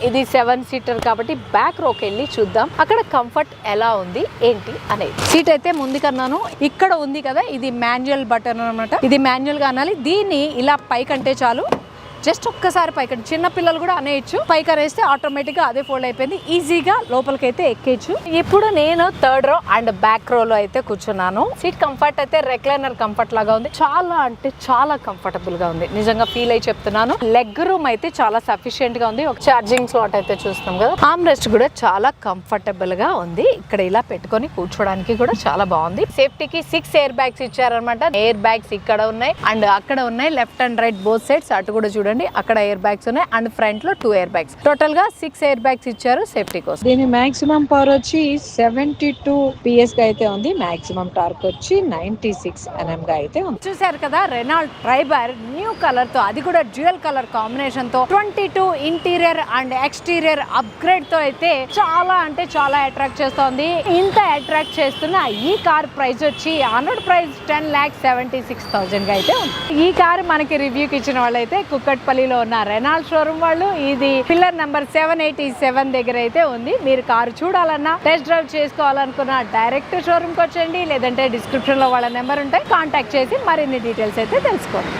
ఇది 7 సీటర్ కాబట్టి బ్యాక్ రోకి వెళ్ళి చూద్దాం అక్కడ కంఫర్ట్ ఎలా ఉంది ఏంటి అనేది. సీట్ అయితే ముందు కన్నాను, ఇక్కడ ఉంది కదా ఇది మాన్యువల్ బటన్ అనమాట. ఇది మాన్యువల్ గా అనాలి. దీన్ని ఇలా పైకంటే చాలు, జస్ట్ ఒక్కసారి పైకి, చిన్న పిల్లలు కూడా అనేయచ్చు. పైకి అనేస్తే ఆటోమేటిక్ గా అదే ఫోల్డ్ అయిపోయింది, ఈజీగా లోపలికి అయితే ఎక్కేయచ్చు. ఇప్పుడు నేను థర్డ్ రో అండ్ బ్యాక్ రో లో అయితే కూర్చున్నాను. సీట్ కంఫర్ట్ అయితే రెక్లైనర్ కంఫర్ట్ లాగా ఉంది, చాలా అంటే చాలా కంఫర్టబుల్ గా ఉంది, నిజంగా ఫీల్ అయి చెప్తున్నాను. లెగ్ రూమ్ అయితే చాలా సఫిషియెంట్ గా ఉంది. ఒక ఛార్జింగ్ స్లాట్ అయితే చూస్తాం కదా, ఆర్మ్ రెస్ట్ కూడా చాలా కంఫర్టబుల్ గా ఉంది. ఇక్కడ ఇలా పెట్టుకొని కూర్చోడానికి కూడా చాలా బాగుంది. సేఫ్టీకి 6 ఎయిర్ బ్యాగ్స్ ఇచ్చారనమాట. ఎయిర్ బ్యాగ్స్ ఇక్కడ ఉన్నాయి అండ్ అక్కడ ఉన్నాయి, left and right both sides. అటు కూడా చూడండి, అక్కడ ఎయిర్ బ్యాగ్స్ ఉన్నాయి అండ్ ఫ్రంట్ లో 2 ఎయిర్ బ్యాగ్స్. టోటల్ గా 6 ఎయిర్ బ్యాగ్స్ ఇచ్చారు సేఫ్టీ కోసం. దీని మాక్సిమం పవర్ వచ్చి 72 PS గా అయితే ఉంది. మాక్సిమం టార్క్ వచ్చి 96 Nm గా అయితే ఉంది. చూసారు కదా రెనాల్ట్ ట్రైబర్ న్యూ కలర్ తో, అది కూడా డ్యూయల్ కలర్ కాంబినేషన్ తో 22 ఇంటీరియర్ అండ్ ఎక్స్టీరియర్ అప్గ్రేడ్ తో అయితే చాలా అంటే చాలా అట్రాక్ట్ చేస్తోంది. ఇంత అట్రాక్ట్ చేస్తున్న ఈ కార్ ప్రైస్ వచ్చి ఆనర్డ్ ప్రైస్ 10,76,000 గా అయితే ఉంది. ఈ కార్ మనకి రివ్యూకి ఇచ్చిన వాళ్ళు అయితే కుక్కట్పల్లిలో ఉన్న రెనాల్ట్ షోరూమ్ వాళ్ళు. ఇది పిల్లర్ నెంబర్ 787 దగ్గర అయితే ఉంది. మీరు కారు చూడాలన్నా, టెస్ట్ డ్రైవ్ చేసుకోవాలనుకున్నా డైరెక్ట్ షోరూమ్ కి వచ్చండి, లేదంటే డిస్క్రిప్షన్ లో వాళ్ళ నెంబర్ ఉంటాయి, కాంటాక్ట్ చేసి మరిన్ని డీటెయిల్స్ అయితే తెలుసుకోండి.